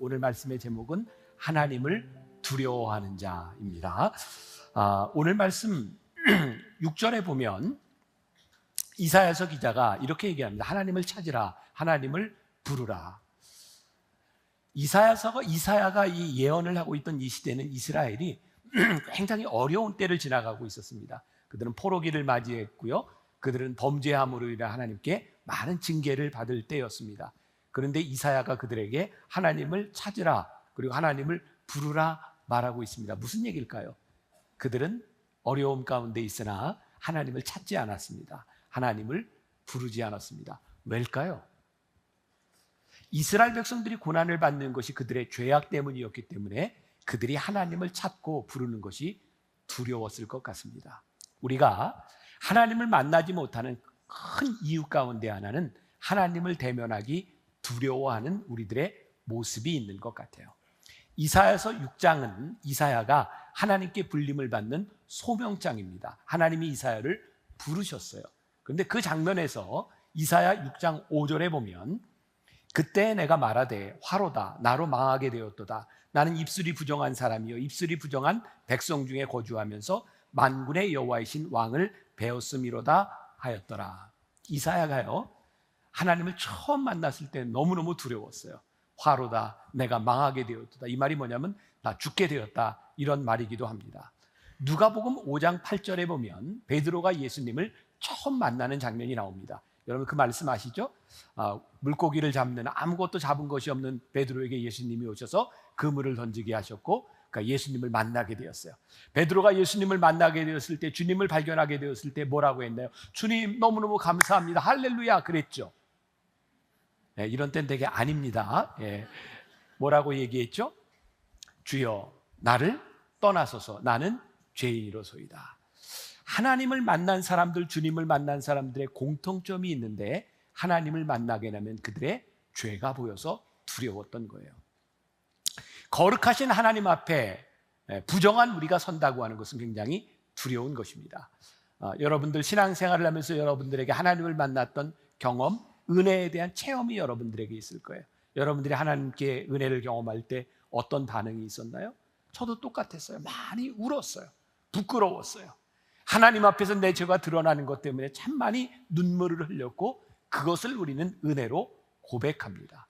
오늘 말씀의 제목은 하나님을 두려워하는 자입니다. 오늘 말씀 6절에 보면 이사야서 기자가 이렇게 얘기합니다. 하나님을 찾으라, 하나님을 부르라. 이사야가 이 예언을 하고 있던 이 시대는 이스라엘이 굉장히 어려운 때를 지나가고 있었습니다. 그들은 포로기를 맞이했고요, 그들은 범죄함으로 인해 하나님께 많은 징계를 받을 때였습니다. 그런데 이사야가 그들에게 하나님을 찾으라, 그리고 하나님을 부르라 말하고 있습니다. 무슨 얘기일까요? 그들은 어려움 가운데 있으나 하나님을 찾지 않았습니다. 하나님을 부르지 않았습니다. 왜일까요? 이스라엘 백성들이 고난을 받는 것이 그들의 죄악 때문이었기 때문에 그들이 하나님을 찾고 부르는 것이 두려웠을 것 같습니다. 우리가 하나님을 만나지 못하는 큰 이유 가운데 하나는 하나님을 대면하기 두려워하는 우리들의 모습이 있는 것 같아요. 이사야서 6장은 이사야가 하나님께 불림을 받는 소명장입니다. 하나님이 이사야를 부르셨어요. 그런데 그 장면에서 이사야 6장 5절에 보면 그때 내가 말하되 화로다, 나로 망하게 되었도다. 나는 입술이 부정한 사람이요 입술이 부정한 백성 중에 거주하면서 만군의 여호와이신 왕을 배웠음이로다 하였더라. 이사야가요, 하나님을 처음 만났을 때 너무너무 두려웠어요. 화로다, 내가 망하게 되었다. 이 말이 뭐냐면 나 죽게 되었다, 이런 말이기도 합니다. 누가복음 5장 8절에 보면 베드로가 예수님을 처음 만나는 장면이 나옵니다. 여러분 그 말씀 아시죠? 물고기를 잡는, 아무것도 잡은 것이 없는 베드로에게 예수님이 오셔서 그물을 던지게 하셨고, 그러니까 예수님을 만나게 되었어요. 베드로가 예수님을 만나게 되었을 때, 주님을 발견하게 되었을 때 뭐라고 했나요? 주님 너무너무 감사합니다, 할렐루야 그랬죠. 이런 때는 되게 아닙니다. 뭐라고 얘기했죠? 주여 나를 떠나소서, 나는 죄인이로소이다. 하나님을 만난 사람들, 주님을 만난 사람들의 공통점이 있는데 하나님을 만나게 되면 그들의 죄가 보여서 두려웠던 거예요. 거룩하신 하나님 앞에 부정한 우리가 선다고 하는 것은 굉장히 두려운 것입니다. 여러분들 신앙생활을 하면서 여러분들에게 하나님을 만났던 경험, 은혜에 대한 체험이 여러분들에게 있을 거예요. 여러분들이 하나님께 은혜를 경험할 때 어떤 반응이 있었나요? 저도 똑같았어요. 많이 울었어요. 부끄러웠어요. 하나님 앞에서 내 죄가 드러나는 것 때문에 참 많이 눈물을 흘렸고, 그것을 우리는 은혜로 고백합니다.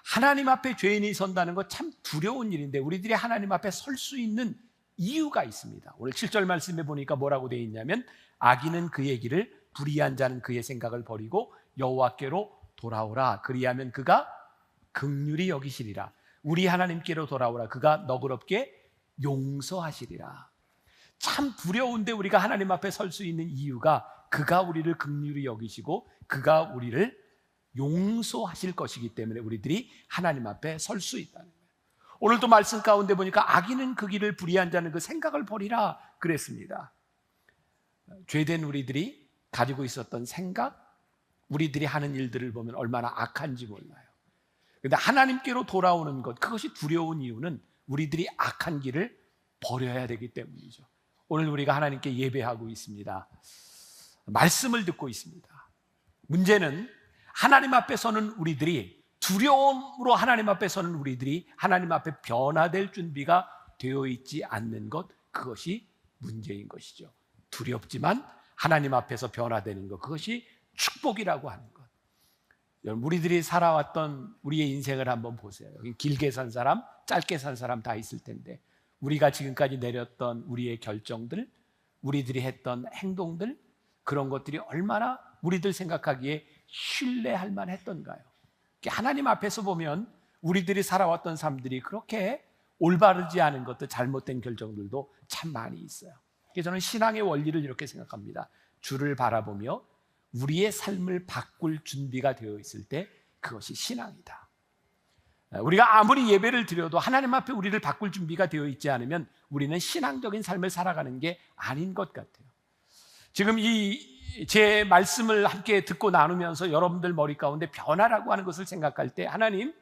하나님 앞에 죄인이 선다는 것 참 두려운 일인데 우리들이 하나님 앞에 설 수 있는 이유가 있습니다. 오늘 7절 말씀에 보니까 뭐라고 되어 있냐면 악인은 그의 길을, 불의한 자는 그의 생각을 버리고 여호와께로 돌아오라, 그리하면 그가 긍휼히 여기시리라. 우리 하나님께로 돌아오라, 그가 너그럽게 용서하시리라. 참 두려운데 우리가 하나님 앞에 설 수 있는 이유가 그가 우리를 긍휼히 여기시고 그가 우리를 용서하실 것이기 때문에 우리들이 하나님 앞에 설 수 있다는 거예요. 오늘도 말씀 가운데 보니까 악인은 그 길을, 불의한 자는 그 생각을 버리라 그랬습니다. 죄된 우리들이 가지고 있었던 생각, 우리들이 하는 일들을 보면 얼마나 악한지 몰라요. 그런데 하나님께로 돌아오는 것, 그것이 두려운 이유는 우리들이 악한 길을 버려야 되기 때문이죠. 오늘 우리가 하나님께 예배하고 있습니다. 말씀을 듣고 있습니다. 문제는 하나님 앞에 서는 우리들이, 두려움으로 하나님 앞에 서는 우리들이 하나님 앞에 변화될 준비가 되어 있지 않는 것, 그것이 문제인 것이죠. 두렵지만 하나님 앞에서 변화되는 것, 그것이 축복이라고 하는 것. 여러분, 우리들이 살아왔던 우리의 인생을 한번 보세요. 여기 길게 산 사람, 짧게 산 사람 다 있을 텐데 우리가 지금까지 내렸던 우리의 결정들, 우리들이 했던 행동들, 그런 것들이 얼마나 우리들 생각하기에 신뢰할 만했던가요? 하나님 앞에서 보면 우리들이 살아왔던 삶들이 그렇게 올바르지 않은 것들, 잘못된 결정들도 참 많이 있어요. 그래서 저는 신앙의 원리를 이렇게 생각합니다. 주를 바라보며 우리의 삶을 바꿀 준비가 되어 있을 때 그것이 신앙이다. 우리가 아무리 예배를 드려도 하나님 앞에 우리를 바꿀 준비가 되어 있지 않으면 우리는 신앙적인 삶을 살아가는 게 아닌 것 같아요. 지금 제 말씀을 함께 듣고 나누면서 여러분들 머리 가운데 변화라고 하는 것을 생각할 때, 하나님,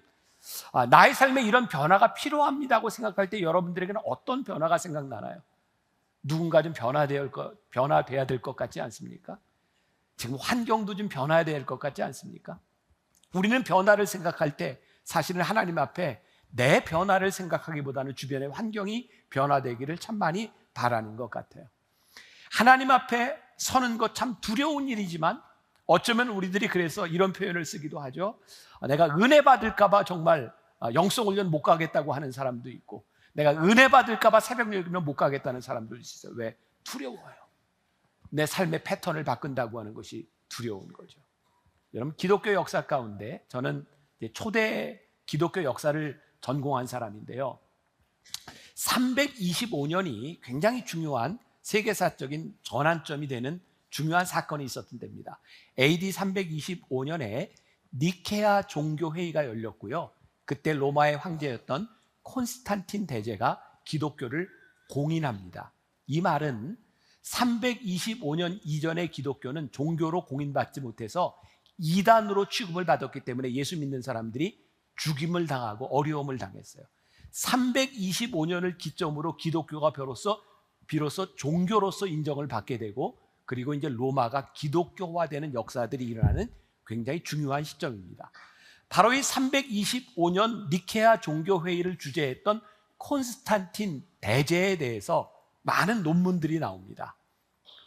나의 삶에 이런 변화가 필요합니다고 생각할 때 여러분들에게는 어떤 변화가 생각나나요? 누군가 좀 변화돼야 될 것 같지 않습니까? 지금 환경도 좀 변화해야 될 것 같지 않습니까? 우리는 변화를 생각할 때 사실은 하나님 앞에 내 변화를 생각하기보다는 주변의 환경이 변화되기를 참 많이 바라는 것 같아요. 하나님 앞에 서는 것 참 두려운 일이지만 어쩌면 우리들이 그래서 이런 표현을 쓰기도 하죠. 내가 은혜 받을까 봐 정말 영성훈련 못 가겠다고 하는 사람도 있고, 내가 은혜 받을까 봐 새벽 예배면 못 가겠다는 사람도 있어요. 왜? 두려워요. 내 삶의 패턴을 바꾼다고 하는 것이 두려운 거죠. 여러분, 기독교 역사 가운데 저는 초대 기독교 역사를 전공한 사람인데요, 325년이 굉장히 중요한 세계사적인 전환점이 되는 중요한 사건이 있었던 때입니다. AD 325년에 니케아 종교회의가 열렸고요, 그때 로마의 황제였던 콘스탄틴 대제가 기독교를 공인합니다. 이 말은 325년 이전의 기독교는 종교로 공인받지 못해서 이단으로 취급을 받았기 때문에 예수 믿는 사람들이 죽임을 당하고 어려움을 당했어요. 325년을 기점으로 기독교가 비로소 종교로서 인정을 받게 되고, 그리고 이제 로마가 기독교화되는 역사들이 일어나는 굉장히 중요한 시점입니다. 바로 이 325년 니케아 종교회의를 주재했던 콘스탄틴 대제에 대해서 많은 논문들이 나옵니다.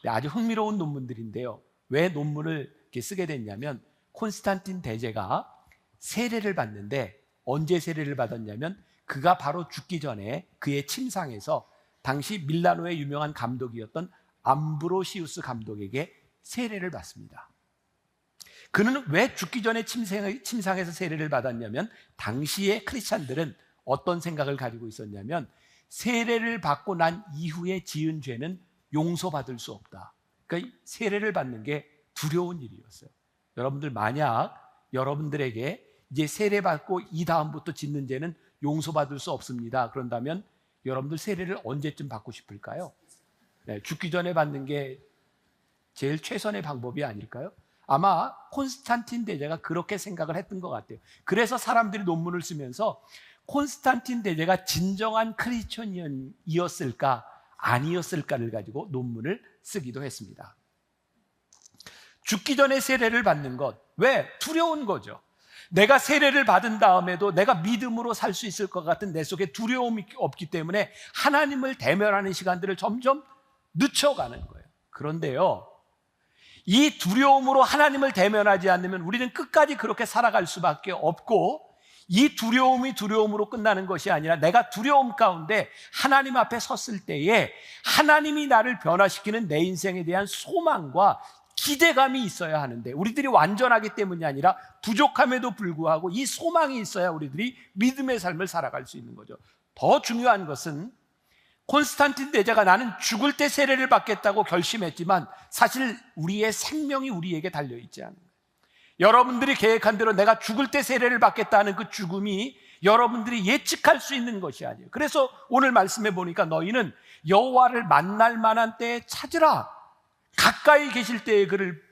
아주 흥미로운 논문들인데요, 왜 논문을 이렇게 쓰게 됐냐면, 콘스탄틴 대제가 세례를 받는데 언제 세례를 받았냐면, 그가 바로 죽기 전에 그의 침상에서 당시 밀라노의 유명한 감독이었던 암브로시우스 감독에게 세례를 받습니다. 그는 왜 죽기 전에 침상에서 세례를 받았냐면, 당시의 크리스찬들은 어떤 생각을 가지고 있었냐면, 세례를 받고 난 이후에 지은 죄는 용서받을 수 없다. 그러니까 세례를 받는 게 두려운 일이었어요. 여러분들, 만약 여러분들에게 이제 세례 받고 이 다음부터 짓는 죄는 용서받을 수 없습니다, 그런다면 여러분들 세례를 언제쯤 받고 싶을까요? 네, 죽기 전에 받는 게 제일 최선의 방법이 아닐까요? 아마 콘스탄틴 대제가 그렇게 생각을 했던 것 같아요. 그래서 사람들이 논문을 쓰면서 콘스탄틴 대제가 진정한 크리스천이었을까 아니었을까를 가지고 논문을 쓰기도 했습니다. 죽기 전에 세례를 받는 것, 왜? 두려운 거죠. 내가 세례를 받은 다음에도 내가 믿음으로 살 수 있을 것 같은 내 속에 두려움이 없기 때문에 하나님을 대면하는 시간들을 점점 늦춰가는 거예요. 그런데요, 이 두려움으로 하나님을 대면하지 않으면 우리는 끝까지 그렇게 살아갈 수밖에 없고, 이 두려움이 두려움으로 끝나는 것이 아니라 내가 두려움 가운데 하나님 앞에 섰을 때에 하나님이 나를 변화시키는 내 인생에 대한 소망과 기대감이 있어야 하는데, 우리들이 완전하기 때문이 아니라 부족함에도 불구하고 이 소망이 있어야 우리들이 믿음의 삶을 살아갈 수 있는 거죠. 더 중요한 것은, 콘스탄틴 대제가 나는 죽을 때 세례를 받겠다고 결심했지만 사실 우리의 생명이 우리에게 달려있지 않은 거예요. 여러분들이 계획한 대로 내가 죽을 때 세례를 받겠다는 그 죽음이 여러분들이 예측할 수 있는 것이 아니에요. 그래서 오늘 말씀해 보니까 너희는 여호와를 만날 만한 때에 찾으라, 가까이 계실 때에 그를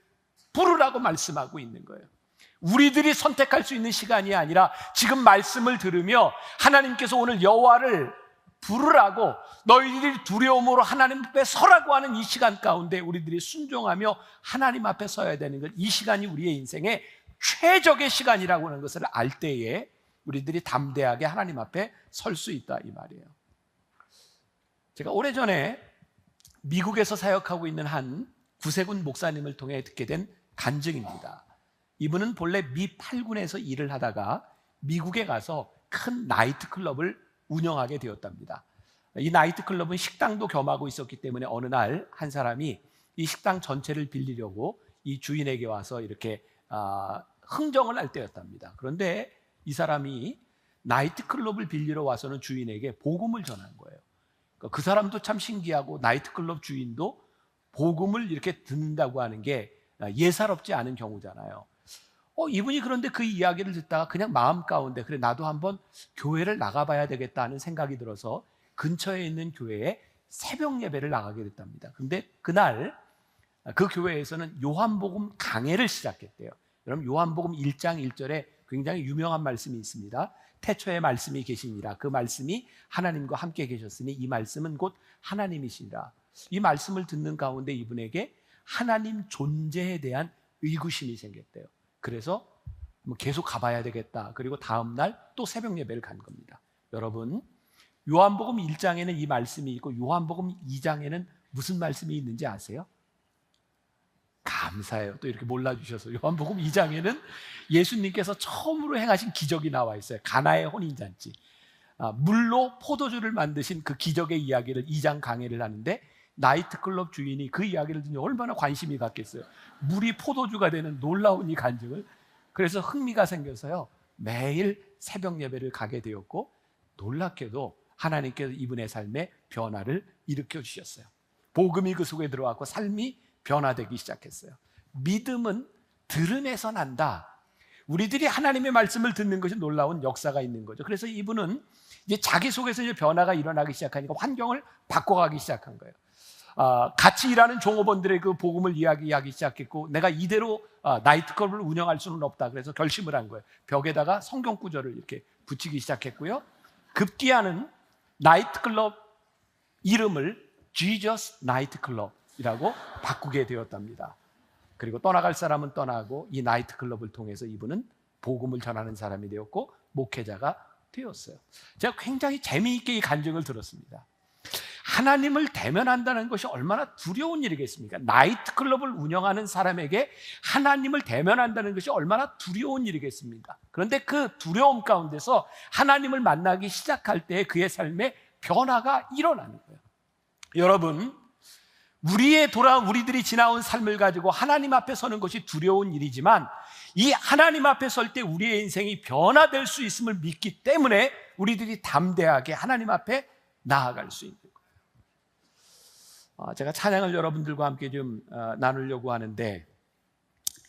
부르라고 말씀하고 있는 거예요. 우리들이 선택할 수 있는 시간이 아니라 지금 말씀을 들으며 하나님께서 오늘 여호와를 부르라고, 너희들이 두려움으로 하나님 앞에 서라고 하는 이 시간 가운데 우리들이 순종하며 하나님 앞에 서야 되는 것, 이 시간이 우리의 인생의 최적의 시간이라고 하는 것을 알 때에 우리들이 담대하게 하나님 앞에 설 수 있다, 이 말이에요. 제가 오래전에 미국에서 사역하고 있는 한 구세군 목사님을 통해 듣게 된 간증입니다. 이분은 본래 미 8군에서 일을 하다가 미국에 가서 큰 나이트클럽을 운영하게 되었답니다. 이 나이트클럽은 식당도 겸하고 있었기 때문에 어느 날 한 사람이 이 식당 전체를 빌리려고 이 주인에게 와서 이렇게 흥정을 할 때였답니다. 그런데 이 사람이 나이트클럽을 빌리러 와서는 주인에게 복음을 전한 거예요. 그 사람도 참 신기하고, 나이트클럽 주인도 복음을 이렇게 듣는다고 하는 게 예사롭지 않은 경우잖아요. 이분이 그런데 그 이야기를 듣다가 그냥 마음 가운데, 그래 나도 한번 교회를 나가봐야 되겠다는 생각이 들어서 근처에 있는 교회에 새벽 예배를 나가게 됐답니다. 그런데 그날 그 교회에서는 요한복음 강해를 시작했대요. 여러분, 요한복음 1장 1절에 굉장히 유명한 말씀이 있습니다. 태초에 말씀이 계시니라, 그 말씀이 하나님과 함께 계셨으니 이 말씀은 곧 하나님이시니라. 이 말씀을 듣는 가운데 이분에게 하나님 존재에 대한 의구심이 생겼대요. 그래서 계속 가봐야 되겠다. 그리고 다음 날 또 새벽 예배를 간 겁니다. 여러분, 요한복음 1장에는 이 말씀이 있고 요한복음 2장에는 무슨 말씀이 있는지 아세요? 감사해요. 또 이렇게 몰라주셔서. 요한복음 2장에는 예수님께서 처음으로 행하신 기적이 나와 있어요. 가나의 혼인잔치. 물로 포도주를 만드신 그 기적의 이야기를 2장 강해를 하는데, 나이트클럽 주인이 그 이야기를 듣니 얼마나 관심이 갔겠어요. 물이 포도주가 되는 놀라운 이 간증을. 그래서 흥미가 생겨서요, 매일 새벽 예배를 가게 되었고, 놀랍게도 하나님께서 이분의 삶에 변화를 일으켜 주셨어요. 복음이 그 속에 들어왔고 삶이 변화되기 시작했어요. 믿음은 들음에서 난다. 우리들이 하나님의 말씀을 듣는 것이 놀라운 역사가 있는 거죠. 그래서 이분은 이제 자기 속에서 이제 변화가 일어나기 시작하니까 환경을 바꿔가기 시작한 거예요. 같이 일하는 종업원들의 그 복음을 이야기하기 시작했고, 내가 이대로 나이트클럽을 운영할 수는 없다. 그래서 결심을 한 거예요. 벽에다가 성경 구절을 이렇게 붙이기 시작했고요. 급기야는 나이트클럽 이름을 Jesus 나이트클럽이라고 바꾸게 되었답니다. 그리고 떠나갈 사람은 떠나고 이 나이트클럽을 통해서 이분은 복음을 전하는 사람이 되었고 목회자가 되었어요. 제가 굉장히 재미있게 이 간증을 들었습니다. 하나님을 대면한다는 것이 얼마나 두려운 일이겠습니까? 나이트클럽을 운영하는 사람에게 하나님을 대면한다는 것이 얼마나 두려운 일이겠습니까? 그런데 그 두려움 가운데서 하나님을 만나기 시작할 때 그의 삶에 변화가 일어나는 거예요. 여러분, 우리들이 지나온 삶을 가지고 하나님 앞에 서는 것이 두려운 일이지만, 이 하나님 앞에 설 때 우리의 인생이 변화될 수 있음을 믿기 때문에 우리들이 담대하게 하나님 앞에 나아갈 수 있는 거예요. 제가 찬양을 여러분들과 함께 좀 나누려고 하는데,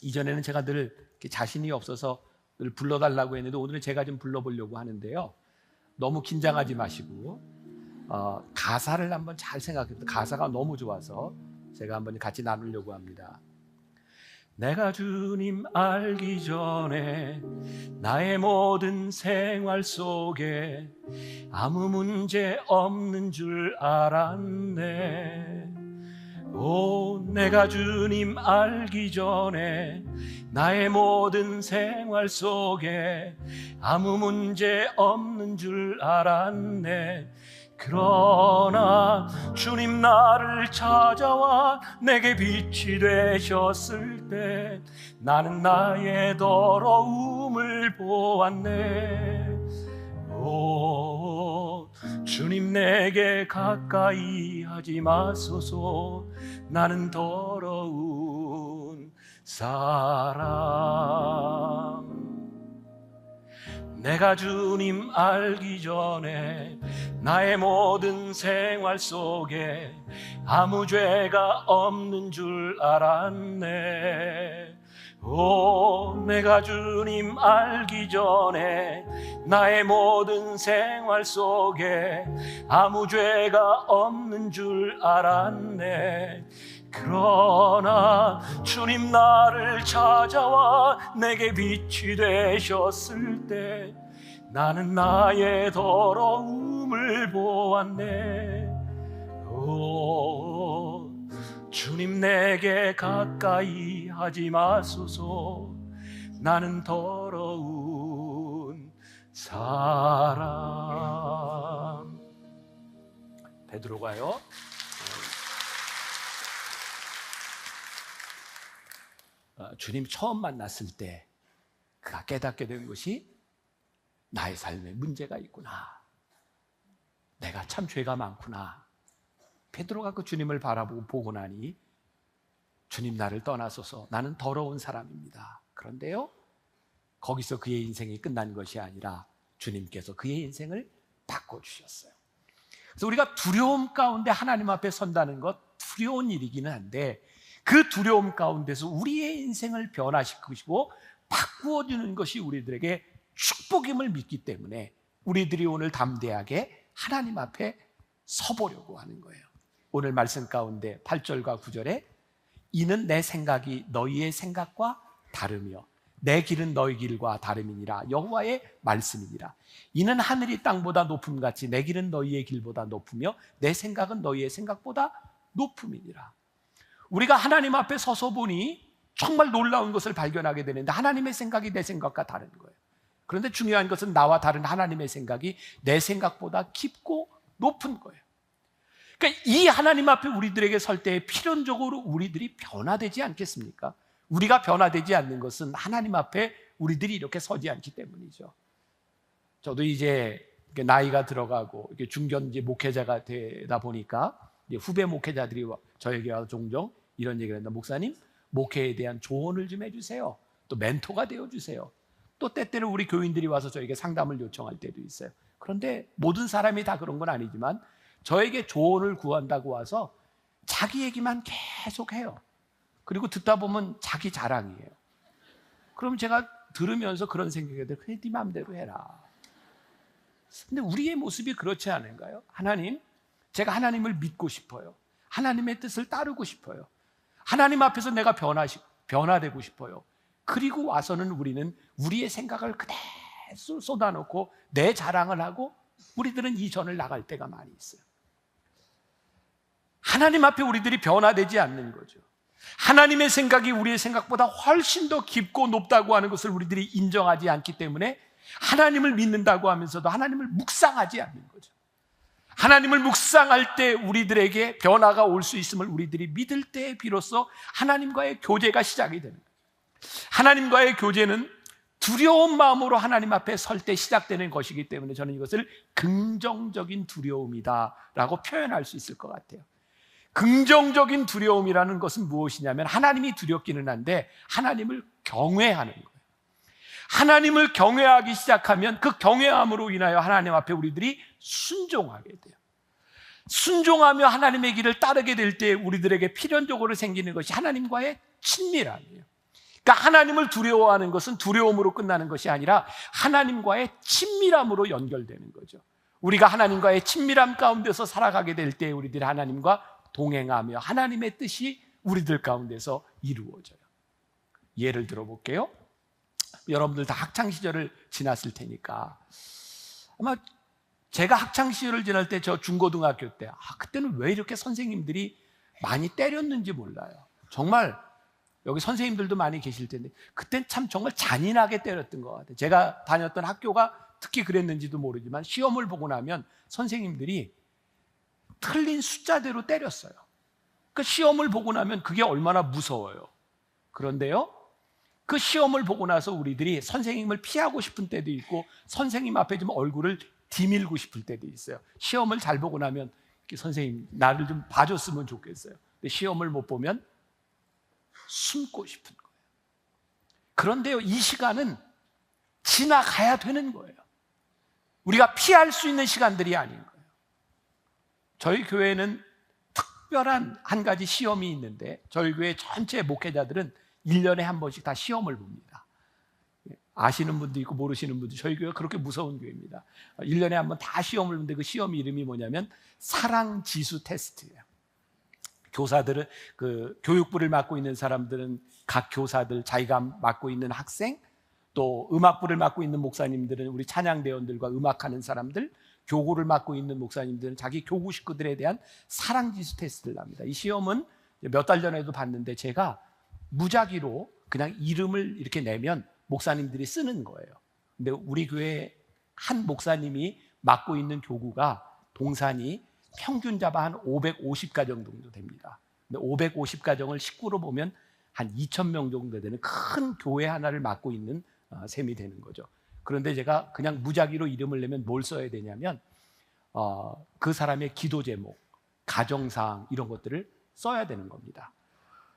이전에는 제가 늘 자신이 없어서 늘 불러달라고 했는데 오늘은 제가 좀 불러보려고 하는데요, 너무 긴장하지 마시고 가사를 한번 잘 생각해보세요. 가사가 너무 좋아서 제가 한번 같이 나누려고 합니다. 내가 주님 알기 전에 나의 모든 생활 속에 아무 문제 없는 줄 알았네. 오, 내가 주님 알기 전에 나의 모든 생활 속에 아무 문제 없는 줄 알았네. 그러나 주님 나를 찾아와 내게 빛이 되셨을 때 나는 나의 더러움을 보았네. 오, 주님 내게 가까이 하지 마소서. 나는 더러운 사람. 내가 주님 알기 전에 나의 모든 생활 속에 아무 죄가 없는 줄 알았네. 오, 내가 주님 알기 전에 나의 모든 생활 속에 아무 죄가 없는 줄 알았네. 그러나 주님 나를 찾아와 내게 빛이 되셨을 때 나는 나의 더러움을 보았네. 오, 주님 내게 가까이 하지 마소서. 나는 더러운 사람. 베드로가요, 주님 처음 만났을 때 그가 깨닫게 된 것이 나의 삶에 문제가 있구나, 내가 참 죄가 많구나. 베드로가 그 주님을 바라보고 보고 나니 주님 나를 떠나소서. 나는 더러운 사람입니다. 그런데요, 거기서 그의 인생이 끝난 것이 아니라 주님께서 그의 인생을 바꿔주셨어요. 그래서 우리가 두려움 가운데 하나님 앞에 선다는 것 두려운 일이기는 한데, 그 두려움 가운데서 우리의 인생을 변화시키시고 바꾸어주는 것이 우리들에게 축복임을 믿기 때문에 우리들이 오늘 담대하게 하나님 앞에 서보려고 하는 거예요. 오늘 말씀 가운데 8절과 9절에 이는 내 생각이 너희의 생각과 다르며 내 길은 너희 길과 다름이니라. 여호와의 말씀이니라. 이는 하늘이 땅보다 높음같이 내 길은 너희의 길보다 높으며 내 생각은 너희의 생각보다 높음이니라. 우리가 하나님 앞에 서서 보니 정말 놀라운 것을 발견하게 되는데 하나님의 생각이 내 생각과 다른 거예요. 그런데 중요한 것은 나와 다른 하나님의 생각이 내 생각보다 깊고 높은 거예요. 그러니까 이 하나님 앞에 우리들에게 설 때 필연적으로 우리들이 변화되지 않겠습니까? 우리가 변화되지 않는 것은 하나님 앞에 우리들이 이렇게 서지 않기 때문이죠. 저도 이제 나이가 들어가고 중견 목회자가 되다 보니까 후배 목회자들이 저에게 와서 종종 이런 얘기를 한다. 목사님, 목회에 대한 조언을 좀 해주세요. 또 멘토가 되어주세요. 또 때때로 우리 교인들이 와서 저에게 상담을 요청할 때도 있어요. 그런데 모든 사람이 다 그런 건 아니지만 저에게 조언을 구한다고 와서 자기 얘기만 계속 해요. 그리고 듣다 보면 자기 자랑이에요. 그럼 제가 들으면서 그런 생각이 들어요. 그래, 네 맘대로 해라. 근데 우리의 모습이 그렇지 않은가요? 하나님, 제가 하나님을 믿고 싶어요. 하나님의 뜻을 따르고 싶어요. 하나님 앞에서 내가 변화되고 싶어요. 그리고 와서는 우리는 우리의 생각을 그대로 쏟아놓고 내 자랑을 하고 우리들은 이전을 나갈 때가 많이 있어요. 하나님 앞에 우리들이 변화되지 않는 거죠. 하나님의 생각이 우리의 생각보다 훨씬 더 깊고 높다고 하는 것을 우리들이 인정하지 않기 때문에 하나님을 믿는다고 하면서도 하나님을 묵상하지 않는 거죠. 하나님을 묵상할 때 우리들에게 변화가 올 수 있음을 우리들이 믿을 때 비로소 하나님과의 교제가 시작이 되는 거예요. 하나님과의 교제는 두려운 마음으로 하나님 앞에 설 때 시작되는 것이기 때문에 저는 이것을 긍정적인 두려움이다라고 표현할 수 있을 것 같아요. 긍정적인 두려움이라는 것은 무엇이냐면 하나님이 두렵기는 한데 하나님을 경외하는 거예요. 하나님을 경외하기 시작하면 그 경외함으로 인하여 하나님 앞에 우리들이 순종하게 돼요. 순종하며 하나님의 길을 따르게 될 때 우리들에게 필연적으로 생기는 것이 하나님과의 친밀함이에요. 그러니까 하나님을 두려워하는 것은 두려움으로 끝나는 것이 아니라 하나님과의 친밀함으로 연결되는 거죠. 우리가 하나님과의 친밀함 가운데서 살아가게 될 때 우리들이 하나님과 동행하며 하나님의 뜻이 우리들 가운데서 이루어져요. 예를 들어볼게요. 여러분들 다 학창시절을 지났을 테니까 아마 제가 학창시절을 지날 때 저 중고등학교 때 그때는 왜 이렇게 선생님들이 많이 때렸는지 몰라요. 정말 여기 선생님들도 많이 계실 텐데 그땐 참 정말 잔인하게 때렸던 것 같아요. 제가 다녔던 학교가 특히 그랬는지도 모르지만 시험을 보고 나면 선생님들이 틀린 숫자대로 때렸어요. 그 시험을 보고 나면 그게 얼마나 무서워요. 그런데요, 그 시험을 보고 나서 우리들이 선생님을 피하고 싶은 때도 있고 선생님 앞에 좀 얼굴을 디밀고 싶을 때도 있어요. 시험을 잘 보고 나면 선생님 나를 좀 봐줬으면 좋겠어요. 근데 시험을 못 보면 숨고 싶은 거예요. 그런데요, 이 시간은 지나가야 되는 거예요. 우리가 피할 수 있는 시간들이 아닌 거예요. 저희 교회는 특별한 한 가지 시험이 있는데 저희 교회 전체 목회자들은 1년에 한 번씩 다 시험을 봅니다. 아시는 분도 있고 모르시는 분도 저희 교회가 그렇게 무서운 교회입니다. 1년에 한 번 다 시험을 보는데 그 시험 이름이 뭐냐면 사랑지수 테스트예요. 교사들은 그 교육부를 맡고 있는 사람들은 각 교사들 자기가 맡고 있는 학생 또 음악부를 맡고 있는 목사님들은 우리 찬양대원들과 음악하는 사람들 교구를 맡고 있는 목사님들은 자기 교구 식구들에 대한 사랑지수 테스트를 합니다. 이 시험은 몇 달 전에도 봤는데 제가 무작위로 그냥 이름을 이렇게 내면 목사님들이 쓰는 거예요. 근데 우리 교회 한 목사님이 맡고 있는 교구가 동산이 평균 잡아 한 550가정 정도 됩니다. 근데 550가정을 식구로 보면 한 2,000명 정도 되는 큰 교회 하나를 맡고 있는 셈이 되는 거죠. 그런데 제가 그냥 무작위로 이름을 내면 뭘 써야 되냐면 그 사람의 기도 제목, 가정사항 이런 것들을 써야 되는 겁니다.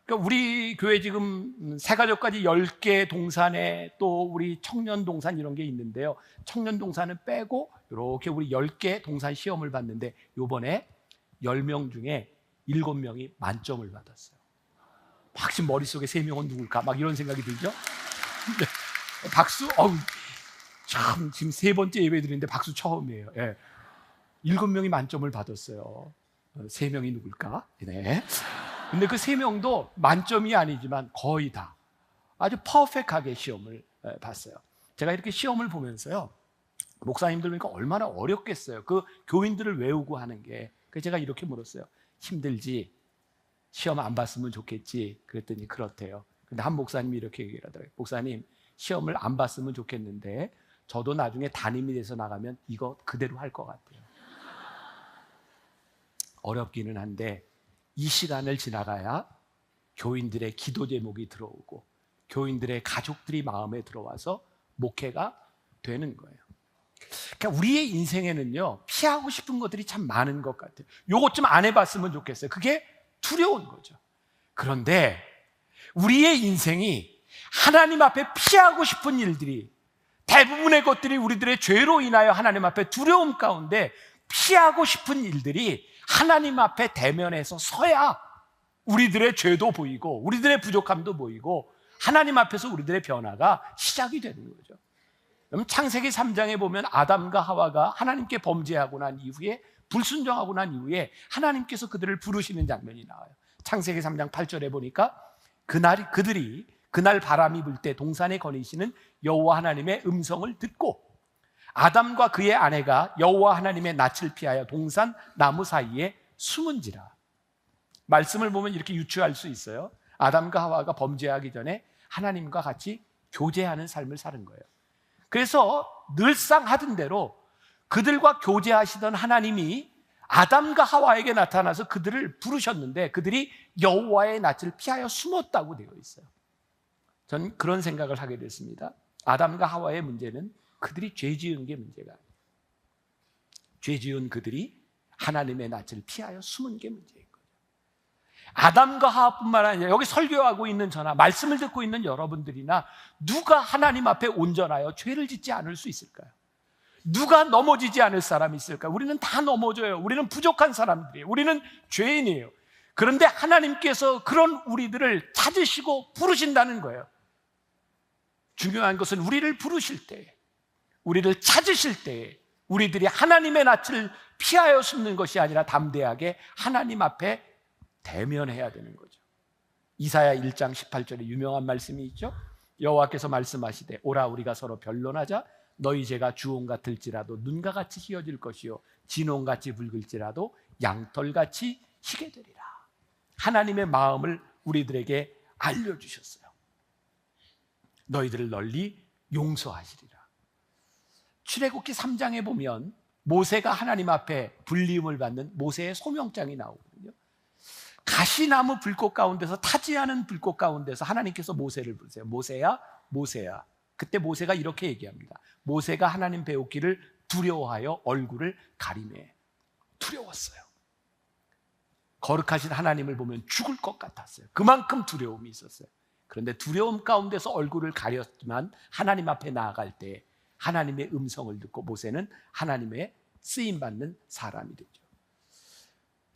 그러니까 우리 교회 지금 새가족까지 10개 동산에 또 우리 청년 동산 이런 게 있는데요. 청년 동산은 빼고 이렇게 우리 10개 동산 시험을 봤는데 이번에 10명 중에 7명이 만점을 받았어요. 막 지금 머릿속에 3명은 누굴까? 막 이런 생각이 들죠? 네. 박수? 참 지금 3번째 예배 드리는데 박수 처음이에요. 예. 7명이 만점을 받았어요. 3명이 누굴까? 네. 근데 그 3명도 만점이 아니지만 거의 다 아주 퍼펙트하게 시험을 봤어요. 제가 이렇게 시험을 보면서요, 목사님들 보니까 얼마나 어렵겠어요. 그 교인들을 외우고 하는 게. 그래서 제가 이렇게 물었어요. 힘들지? 시험 안 봤으면 좋겠지? 그랬더니 그렇대요. 근데 한 목사님이 이렇게 얘기를 하더라고요. 목사님, 시험을 안 봤으면 좋겠는데 저도 나중에 담임이 돼서 나가면 이거 그대로 할 것 같아요. 어렵기는 한데 이 시간을 지나가야 교인들의 기도 제목이 들어오고 교인들의 가족들이 마음에 들어와서 목회가 되는 거예요. 그러니까 우리의 인생에는요, 피하고 싶은 것들이 참 많은 것 같아요. 요것 좀 안 해봤으면 좋겠어요. 그게 두려운 거죠. 그런데 우리의 인생이 하나님 앞에 피하고 싶은 일들이, 대부분의 것들이 우리들의 죄로 인하여 하나님 앞에 두려움 가운데 피하고 싶은 일들이 하나님 앞에 대면해서 서야 우리들의 죄도 보이고 우리들의 부족함도 보이고 하나님 앞에서 우리들의 변화가 시작이 되는 거죠. 그럼 창세기 3장에 보면 아담과 하와가 하나님께 범죄하고 난 이후에, 불순종하고 난 이후에 하나님께서 그들을 부르시는 장면이 나와요. 창세기 3장 8절에 보니까 그들이 그날 바람이 불 때 동산에 거니시는 여호와 하나님의 음성을 듣고 아담과 그의 아내가 여호와 하나님의 낯을 피하여 동산 나무 사이에 숨은지라. 말씀을 보면 이렇게 유추할 수 있어요. 아담과 하와가 범죄하기 전에 하나님과 같이 교제하는 삶을 사는 거예요. 그래서 늘상 하던 대로 그들과 교제하시던 하나님이 아담과 하와에게 나타나서 그들을 부르셨는데 그들이 여호와의 낯을 피하여 숨었다고 되어 있어요. 저는 그런 생각을 하게 됐습니다. 아담과 하와의 문제는 그들이 죄 지은 게 문제가 아니에요. 죄 지은 그들이 하나님의 낯을 피하여 숨은 게 문제인 거예요. 아담과 하와뿐만 아니라 여기 설교하고 있는 저나 말씀을 듣고 있는 여러분들이나 누가 하나님 앞에 온전하여 죄를 짓지 않을 수 있을까요? 누가 넘어지지 않을 사람이 있을까요? 우리는 다 넘어져요. 우리는 부족한 사람들이에요. 우리는 죄인이에요. 그런데 하나님께서 그런 우리들을 찾으시고 부르신다는 거예요. 중요한 것은 우리를 부르실 때, 우리를 찾으실 때 우리들이 하나님의 낯을 피하여 숨는 것이 아니라 담대하게 하나님 앞에 대면해야 되는 거죠. 이사야 1장 18절에 유명한 말씀이 있죠. 여호와께서 말씀하시되 오라 우리가 서로 변론하자. 너희 죄가 주홍 같을지라도 눈과 같이 희어질 것이요 진홍같이 붉을지라도 양털같이 희게 되리라. 하나님의 마음을 우리들에게 알려주셨어요. 너희들을 널리 용서하시리라. 출애굽기 3장에 보면 모세가 하나님 앞에 불리움을 받는 모세의 소명장이 나오거든요. 가시나무 불꽃 가운데서, 타지 않은 불꽃 가운데서 하나님께서 모세를 부르세요. 모세야, 모세야. 그때 모세가 이렇게 얘기합니다. 모세가 하나님 배우기를 두려워하여 얼굴을 가리매. 두려웠어요. 거룩하신 하나님을 보면 죽을 것 같았어요. 그만큼 두려움이 있었어요. 그런데 두려움 가운데서 얼굴을 가렸지만 하나님 앞에 나아갈 때 하나님의 음성을 듣고 모세는 하나님의 쓰임받는 사람이 되죠.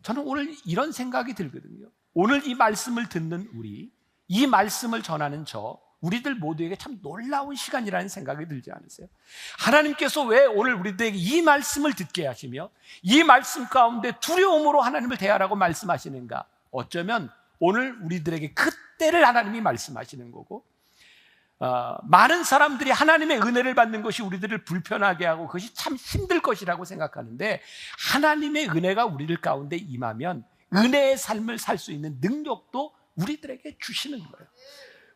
저는 오늘 이런 생각이 들거든요. 오늘 이 말씀을 듣는 우리, 이 말씀을 전하는 우리들 모두에게 참 놀라운 시간이라는 생각이 들지 않으세요? 하나님께서 왜 오늘 우리들에게 이 말씀을 듣게 하시며 이 말씀 가운데 두려움으로 하나님을 대하라고 말씀하시는가? 어쩌면 오늘 우리들에게 그때를 하나님이 말씀하시는 거고, 많은 사람들이 하나님의 은혜를 받는 것이 우리들을 불편하게 하고 그것이 참 힘들 것이라고 생각하는데, 하나님의 은혜가 우리들 가운데 임하면 은혜의 삶을 살 수 있는 능력도 우리들에게 주시는 거예요.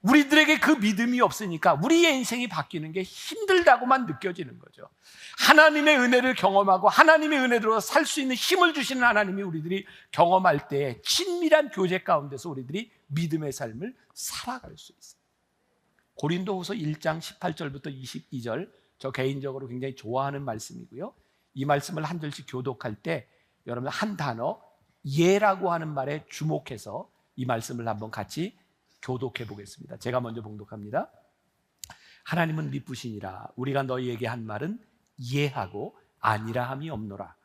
우리들에게 그 믿음이 없으니까 우리의 인생이 바뀌는 게 힘들다고만 느껴지는 거죠. 하나님의 은혜를 경험하고 하나님의 은혜로 살 수 있는 힘을 주시는 하나님이 우리들이 경험할 때 친밀한 교제 가운데서 우리들이 믿음의 삶을 살아갈 수 있어요. 고린도후서 1장 18절부터 22절, 저 개인적으로 굉장히 좋아하는 말씀이고요. 이 말씀을 한 절씩 교독할 때 여러분 한 단어 예라고 하는 말에 주목해서 이 말씀을 한번 같이 교독해 보겠습니다. 제가 먼저 봉독합니다. 하나님은 미쁘시니라. 우리가 너희에게 한 말은 예하고 아니라 함이 없노라.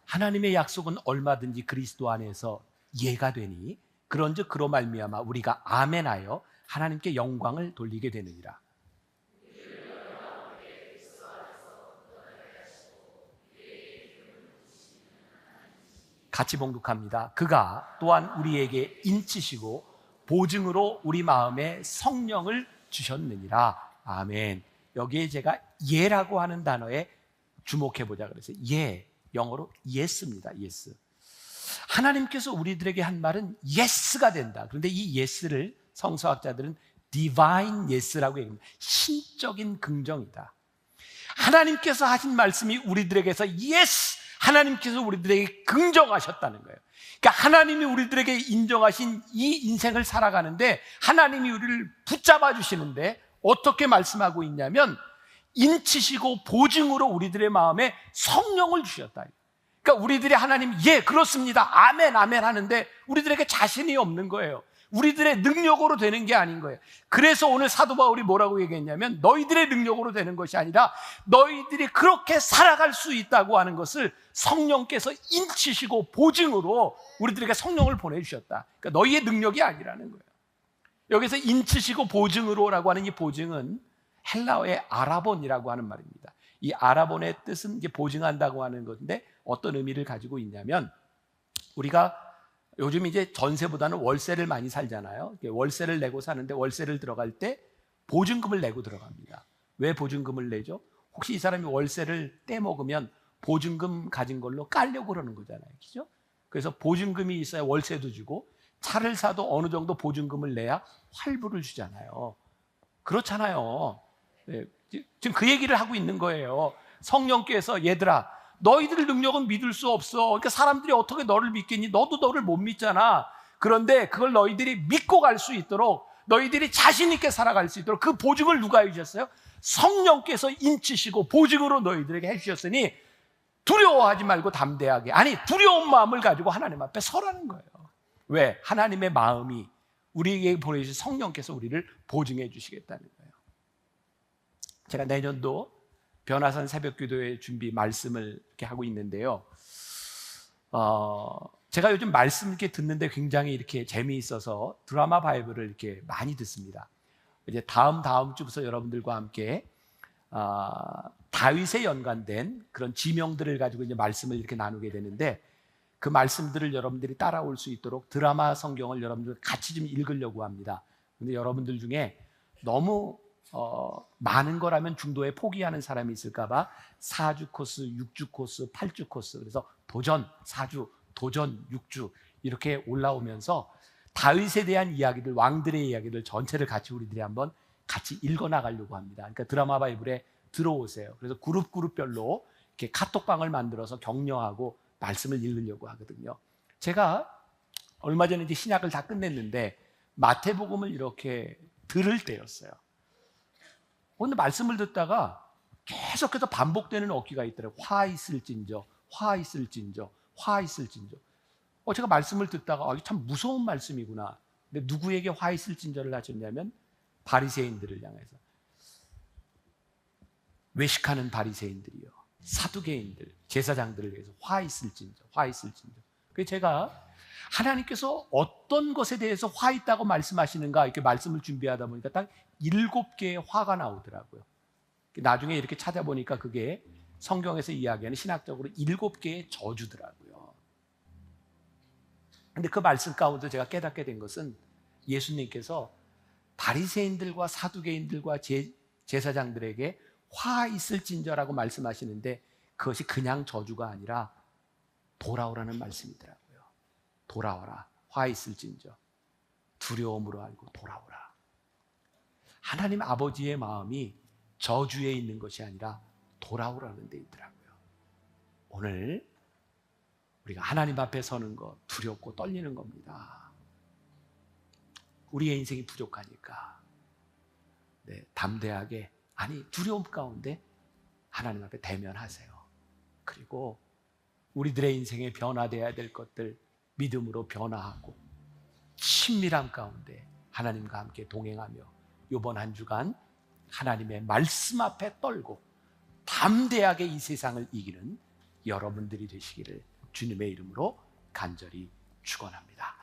하나님의 약속은 얼마든지 그리스도 안에서 예가 되니 그런즉 그로 말미암아 우리가 아멘하여 하나님께 영광을 돌리게 되느니라. 같이 봉독합니다. 그가 또한 우리에게 인치시고 보증으로 우리 마음에 성령을 주셨느니라. 아멘. 여기에 제가 예라고 하는 단어에 주목해 보자 그래서 예, 영어로 yes입니다. yes. 하나님께서 우리들에게 한 말은 yes가 된다. 그런데 이 yes를 성서학자들은 divine yes라고 얘기합니다. 신적인 긍정이다. 하나님께서 하신 말씀이 우리들에게서 yes, 하나님께서 우리들에게 긍정하셨다는 거예요. 그러니까 하나님이 우리들에게 인정하신 이 인생을 살아가는데 하나님이 우리를 붙잡아 주시는데 어떻게 말씀하고 있냐면 인치시고 보증으로 우리들의 마음에 성령을 주셨다. 그러니까 우리들이 하나님 예 그렇습니다 아멘 아멘 하는데 우리들에게 자신이 없는 거예요. 우리들의 능력으로 되는 게 아닌 거예요. 그래서 오늘 사도 바울이 뭐라고 얘기했냐면 너희들의 능력으로 되는 것이 아니라 너희들이 그렇게 살아갈 수 있다고 하는 것을 성령께서 인치시고 보증으로 우리들에게 성령을 보내주셨다. 그러니까 너희의 능력이 아니라는 거예요. 여기서 인치시고 보증으로라고 하는 이 보증은 헬라어의 아라본이라고 하는 말입니다. 이 아라본의 뜻은 이제 보증한다고 하는 건데 어떤 의미를 가지고 있냐면 우리가 요즘 이제 전세보다는 월세를 많이 살잖아요. 월세를 내고 사는데 월세를 들어갈 때 보증금을 내고 들어갑니다. 왜 보증금을 내죠? 혹시 이 사람이 월세를 떼먹으면 보증금 가진 걸로 깔려고 그러는 거잖아요. 그죠? 그래서 보증금이 있어야 월세도 주고 차를 사도 어느 정도 보증금을 내야 활부를 주잖아요. 그렇잖아요. 네, 지금 그 얘기를 하고 있는 거예요. 성령께서 얘들아 너희들 능력은 믿을 수 없어. 그러니까 사람들이 어떻게 너를 믿겠니? 너도 너를 못 믿잖아. 그런데 그걸 너희들이 믿고 갈 수 있도록 너희들이 자신 있게 살아갈 수 있도록 그 보증을 누가 해주셨어요? 성령께서 인치시고 보증으로 너희들에게 해주셨으니 두려워하지 말고 담대하게 아니 두려운 마음을 가지고 하나님 앞에 서라는 거예요. 왜? 하나님의 마음이 우리에게 보내주신 성령께서 우리를 보증해 주시겠다는 거예요. 제가 내년도 변화산 새벽기도회 준비 말씀을 이렇게 하고 있는데요. 제가 요즘 말씀 이렇게 듣는데 굉장히 이렇게 재미있어서 드라마 바이블을 이렇게 많이 듣습니다. 이제 다음 주부터 여러분들과 함께 다윗에 연관된 그런 지명들을 가지고 이제 말씀을 이렇게 나누게 되는데 그 말씀들을 여러분들이 따라올 수 있도록 드라마 성경을 여러분들 같이 좀 읽으려고 합니다. 그런데 여러분들 중에 너무 많은 거라면 중도에 포기하는 사람이 있을까 봐 4주 코스, 6주 코스, 8주 코스 그래서 도전 4주, 도전 6주 이렇게 올라오면서 다윗에 대한 이야기들, 왕들의 이야기들 전체를 같이 우리들이 한번 같이 읽어나가려고 합니다. 그러니까 드라마 바이블에 들어오세요. 그래서 그룹별로 이렇게 카톡방을 만들어서 격려하고 말씀을 읽으려고 하거든요. 제가 얼마 전에 이제 신약을 다 끝냈는데 마태복음을 이렇게 들을 때였어요. 근데 말씀을 듣다가 계속해서 반복되는 어귀가 있더라고요. 화 있을진저, 화 있을진저, 화 있을진저. 제가 말씀을 듣다가 참 무서운 말씀이구나. 근데 누구에게 화 있을진저를 하셨냐면 바리새인들을 향해서. 외식하는 바리새인들이요, 사두개인들, 제사장들을 위해서 화 있을진저, 화 있을진저. 그래서 제가 하나님께서 어떤 것에 대해서 화 있다고 말씀하시는가 이렇게 말씀을 준비하다 보니까 딱 7개의 화가 나오더라고요. 나중에 이렇게 찾아보니까 그게 성경에서 이야기하는 신학적으로 7개의 저주더라고요. 근데 그 말씀 가운데 제가 깨닫게 된 것은 예수님께서 바리새인들과 사두개인들과 제사장들에게 화 있을진저라고 말씀하시는데 그것이 그냥 저주가 아니라 돌아오라는 말씀이더라고요. 돌아오라. 화 있을진저. 두려움으로 알고 돌아오라. 하나님 아버지의 마음이 저주에 있는 것이 아니라 돌아오라는 데 있더라고요. 오늘 우리가 하나님 앞에 서는 것 두렵고 떨리는 겁니다. 우리의 인생이 부족하니까 담대하게 아니 두려움 가운데 하나님 앞에 대면하세요. 그리고 우리들의 인생에 변화되어야 될 것들 믿음으로 변화하고 친밀함 가운데 하나님과 함께 동행하며 이번 한 주간 하나님의 말씀 앞에 떨고 담대하게 이 세상을 이기는 여러분들이 되시기를 주님의 이름으로 간절히 축원합니다.